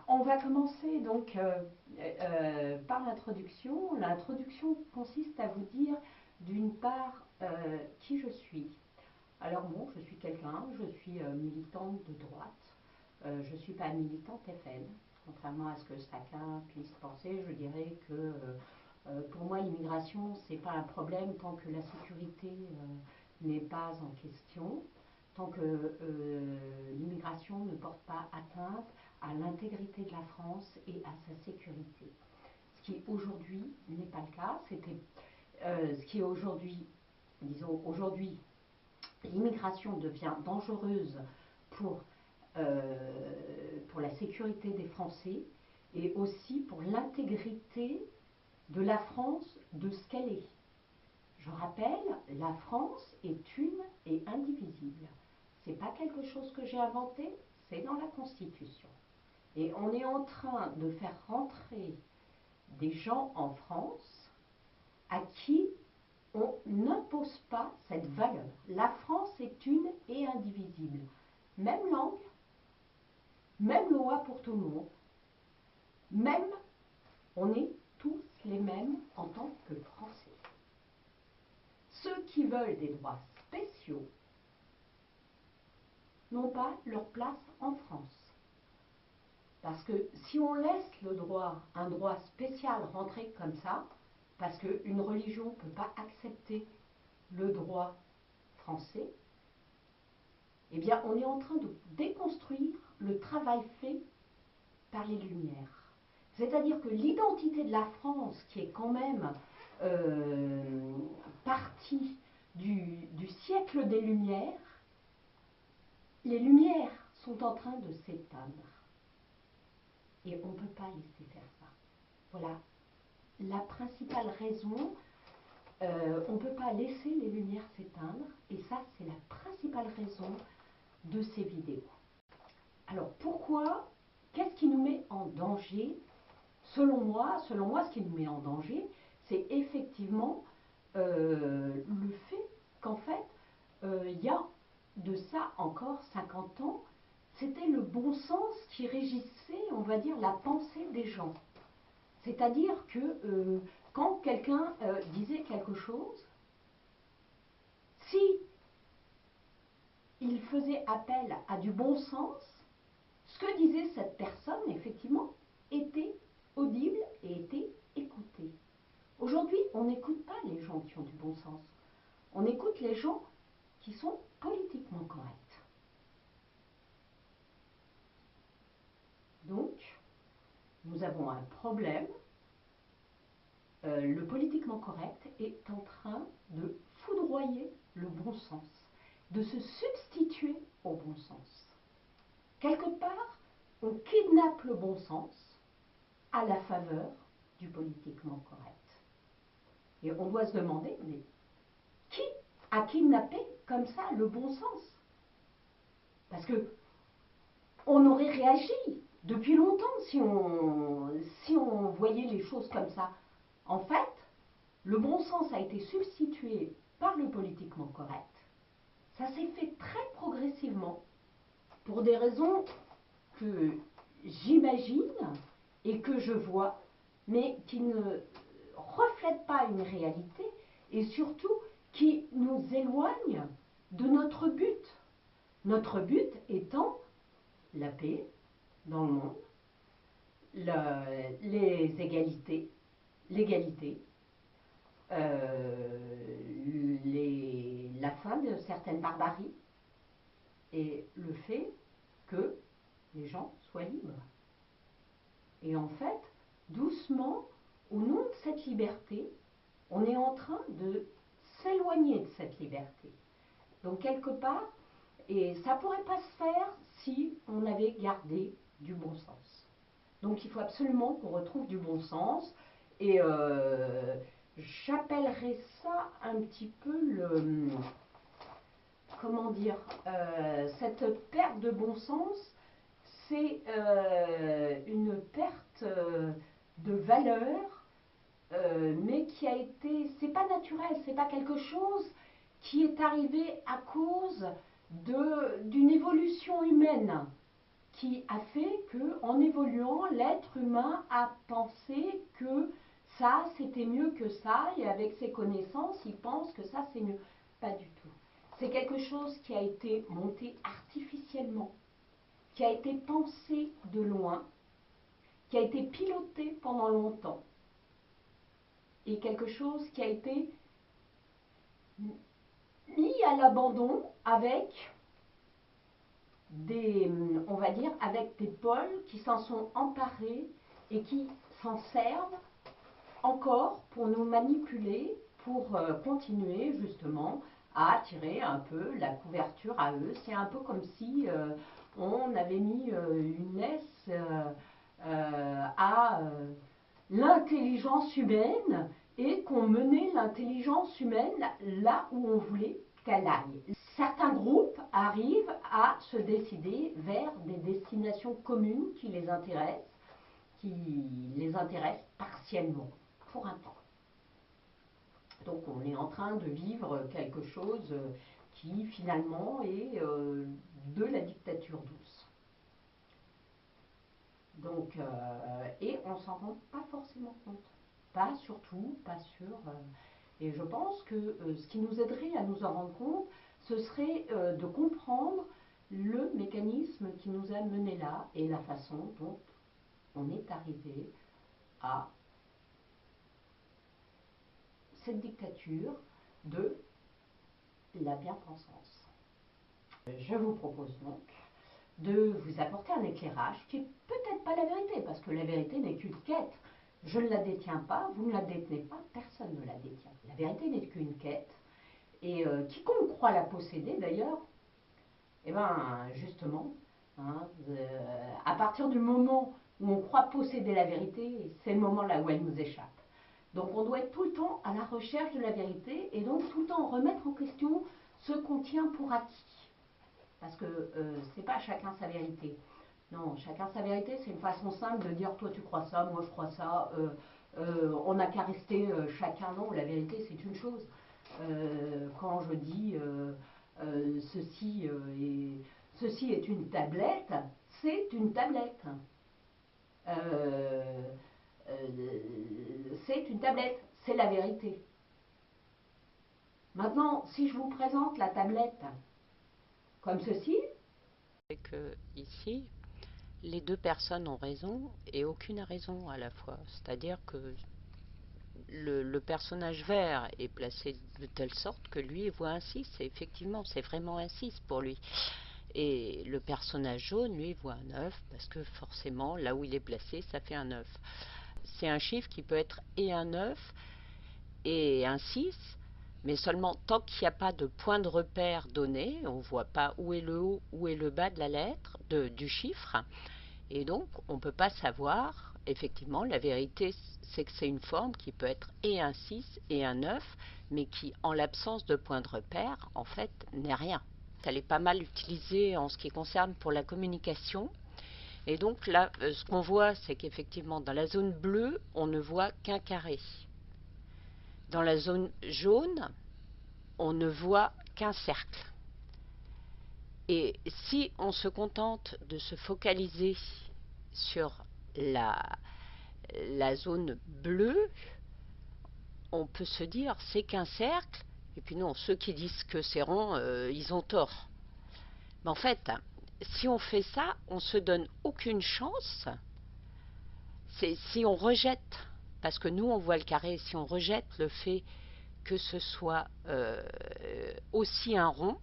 On va commencer donc par l'introduction. L'introduction consiste à vous dire d'une part qui je suis. Alors bon, je suis quelqu'un, je suis militante de droite, je ne suis pas militante FN, contrairement à ce que chacun puisse penser. Je dirais que pour moi l'immigration c'est pas un problème tant que la sécurité n'est pas en question, tant que l'immigration ne porte pas atteinte à l'intégrité de la France et à sa sécurité. Ce qui aujourd'hui n'est pas le cas. Ce qui est aujourd'hui, disons aujourd'hui, l'immigration devient dangereuse pour la sécurité des Français et aussi pour l'intégrité de la France, de ce qu'elle est. Je rappelle, la France est une et indivisible. Ce n'est pas quelque chose que j'ai inventé, c'est dans la Constitution. Et on est en train de faire rentrer des gens en France à qui on n'impose pas cette valeur. La France est une et indivisible. Même langue, même loi pour tout le monde, même on est tous les mêmes en tant que Français. Ceux qui veulent des droits spéciaux n'ont pas leur place en France. Parce que si on laisse un droit spécial rentrer comme ça, parce qu'une religion ne peut pas accepter le droit français, eh bien on est en train de déconstruire le travail fait par les Lumières. C'est-à-dire que l'identité de la France, qui est quand même partie du siècle des Lumières, les Lumières sont en train de s'éteindre. Et on ne peut pas laisser faire ça. Voilà la principale raison. On ne peut pas laisser les lumières s'éteindre. Et ça, c'est la principale raison de ces vidéos. Alors, pourquoi? Qu'est-ce qui nous met en danger? Selon moi, ce qui nous met en danger, c'est effectivement le fait qu'en fait, il y a de ça encore 50 ans, c'était le bon sens qui régissait, on va dire, la pensée des gens. C'est-à-dire que quand quelqu'un disait quelque chose, si il faisait appel à du bon sens, ce que disait cette personne, effectivement, était audible et était écouté. Aujourd'hui, on n'écoute pas les gens qui ont du bon sens. On écoute les gens qui sont politiquement corrects. Donc, nous avons un problème. Le politiquement correct est en train de foudroyer le bon sens, de se substituer au bon sens. Quelque part, on kidnappe le bon sens à la faveur du politiquement correct. Et on doit se demander, mais qui a kidnappé comme ça le bon sens? Parce que on aurait réagi depuis longtemps si on voyait les choses comme ça. En fait, le bon sens a été substitué par le politiquement correct. Ça s'est fait très progressivement pour des raisons que j'imagine et que je vois, mais qui ne reflètent pas une réalité et surtout qui nous éloignent de notre but. Notre but étant la paix dans le monde, les égalités, l'égalité, la fin de certaines barbaries et le fait que les gens soient libres. Et en fait, doucement, au nom de cette liberté, on est en train de s'éloigner de cette liberté. Donc quelque part, et ça ne pourrait pas se faire si on avait gardé du bon sens. Donc il faut absolument qu'on retrouve du bon sens et j'appellerais ça un petit peu comment dire, cette perte de bon sens, c'est une perte de valeur, mais qui a été, c'est pas naturel, c'est pas quelque chose qui est arrivé à cause d'une évolution humaine. qui a fait qu'en évoluant, l'être humain a pensé que ça, c'était mieux que ça, et avec ses connaissances, il pense que ça, c'est mieux. Pas du tout. C'est quelque chose qui a été monté artificiellement, qui a été pensé de loin, qui a été piloté pendant longtemps, et quelque chose qui a été mis à l'abandon avec on va dire, avec des pôles qui s'en sont emparés et qui s'en servent encore pour nous manipuler, pour continuer justement à attirer un peu la couverture à eux. C'est un peu comme si on avait mis une laisse à l'intelligence humaine et qu'on menait l'intelligence humaine là où on voulait qu'elle aille. Certains groupes arrivent à se décider vers des destinations communes qui les intéressent partiellement, pour un temps. Donc on est en train de vivre quelque chose qui finalement est de la dictature douce. Donc, et on s'en rend pas forcément compte. Pas surtout, pas sur... et je pense que ce qui nous aiderait à nous en rendre compte, ce serait de comprendre le mécanisme qui nous a menés là et la façon dont on est arrivé à cette dictature de la bien-pensance. Je vous propose donc de vous apporter un éclairage qui n'est peut-être pas la vérité, parce que la vérité n'est qu'une quête. Je ne la détiens pas, vous ne la détenez pas, personne ne la détient. La vérité n'est qu'une quête, et quiconque croit la posséder d'ailleurs, eh bien justement, hein, à partir du moment où on croit posséder la vérité, c'est le moment là où elle nous échappe. Donc on doit être tout le temps à la recherche de la vérité, et donc tout le temps remettre en question ce qu'on tient pour acquis. Parce que c'est pas chacun sa vérité. Non, chacun sa vérité, c'est une façon simple de dire toi tu crois ça, moi je crois ça, on n'a qu'à rester chacun. Non, la vérité c'est une chose. Quand je dis ceci est une tablette, c'est une tablette. Euh, c'est une tablette, c'est la vérité. Maintenant, si je vous présente la tablette comme ceci, C'est que ici, les deux personnes ont raison et aucune a raison à la fois. C'est-à-dire que le personnage vert est placé de telle sorte que lui voit un 6, et effectivement c'est vraiment un 6 pour lui. Et le personnage jaune, lui, voit un 9 parce que forcément, là où il est placé, ça fait un 9. C'est un chiffre qui peut être et un 9 et un 6, mais seulement tant qu'il n'y a pas de point de repère donné, on ne voit pas où est le haut, où est le bas de la lettre, du chiffre, et donc on ne peut pas savoir. Effectivement, la vérité, c'est que c'est une forme qui peut être et un 6 et un 9, mais qui, en l'absence de point de repère, en fait, n'est rien. Elle est pas mal utilisée en ce qui concerne pour la communication. Et donc là, ce qu'on voit, c'est qu'effectivement, dans la zone bleue, on ne voit qu'un carré. Dans la zone jaune, on ne voit qu'un cercle. Et si on se contente de se focaliser sur la zone bleue, on peut se dire c'est qu'un cercle, et puis non, ceux qui disent que c'est rond, ils ont tort. Mais en fait, si on fait ça, on ne se donne aucune chance. Si on rejette, parce que nous on voit le carré, si on rejette le fait que ce soit aussi un rond,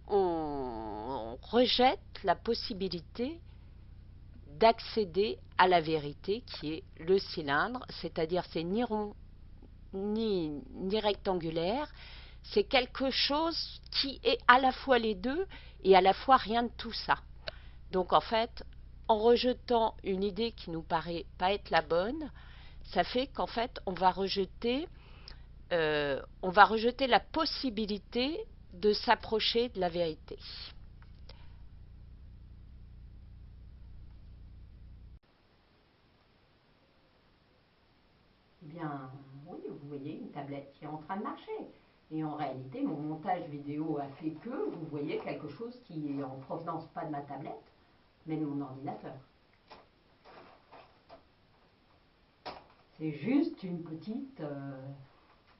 on rejette la possibilité d'accéder à la vérité qui est le cylindre, c'est-à-dire c'est ni rond ni rectangulaire, c'est quelque chose qui est à la fois les deux et à la fois rien de tout ça. Donc en fait, en rejetant une idée qui nous paraît pas être la bonne, ça fait qu'en fait on va rejeter la possibilité de s'approcher de la vérité. eh bien oui, vous voyez une tablette qui est en train de marcher. Et en réalité, mon montage vidéo a fait que vous voyez quelque chose qui est en provenance pas de ma tablette, mais de mon ordinateur. C'est juste une petite...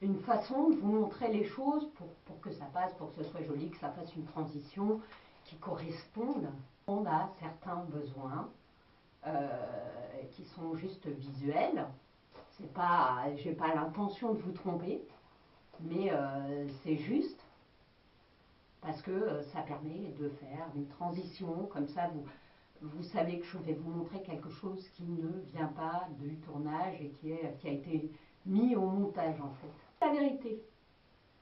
une façon de vous montrer les choses pour que ça passe, pour que ce soit joli, que ça fasse une transition qui corresponde à certains besoins qui sont juste visuels. C'est pas, j'ai pas l'intention de vous tromper, mais c'est juste parce que ça permet de faire une transition, comme ça vous savez que je vais vous montrer quelque chose qui ne vient pas du tournage et qui a été mis au montage en fait. La vérité,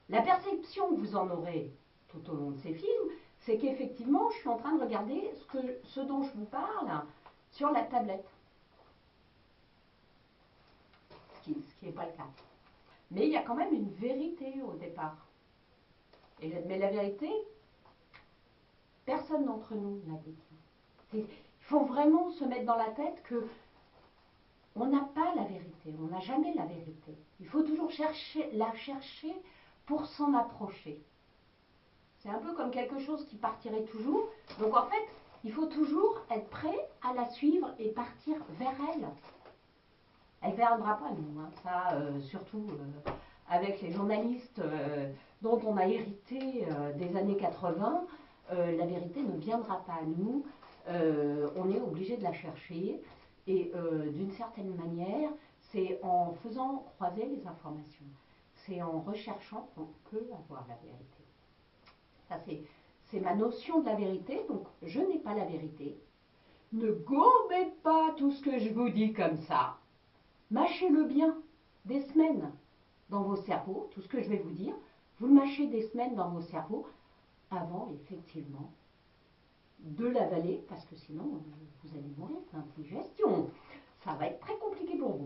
la perception que vous en aurez tout au long de ces films, c'est qu'effectivement je suis en train de regarder ce dont je vous parle sur la tablette. Ce qui n'est pas le cas. Mais il y a quand même une vérité au départ. Mais la vérité, personne d'entre nous ne l'a dit. Il faut vraiment se mettre dans la tête que on n'a pas la vérité, on n'a jamais la vérité. Il faut toujours la chercher pour s'en approcher. C'est un peu comme quelque chose qui partirait toujours. Donc en fait, il faut toujours être prêt à la suivre et partir vers elle. Elle ne viendra pas à nous, hein. Ça, surtout avec les journalistes dont on a hérité des années 80, la vérité ne viendra pas à nous. On est obligé de la chercher et d'une certaine manière, c'est en faisant croiser les informations, c'est en recherchant qu'on peut avoir la vérité. Ça, c'est ma notion de la vérité, donc je n'ai pas la vérité. Ne gommez pas tout ce que je vous dis comme ça. Mâchez-le bien, des semaines dans vos cerveaux, tout ce que je vais vous dire, vous le mâchez des semaines dans vos cerveaux avant effectivement de l'avaler, parce que sinon vous allez mourir d'indigestion. Ça va être très compliqué pour vous.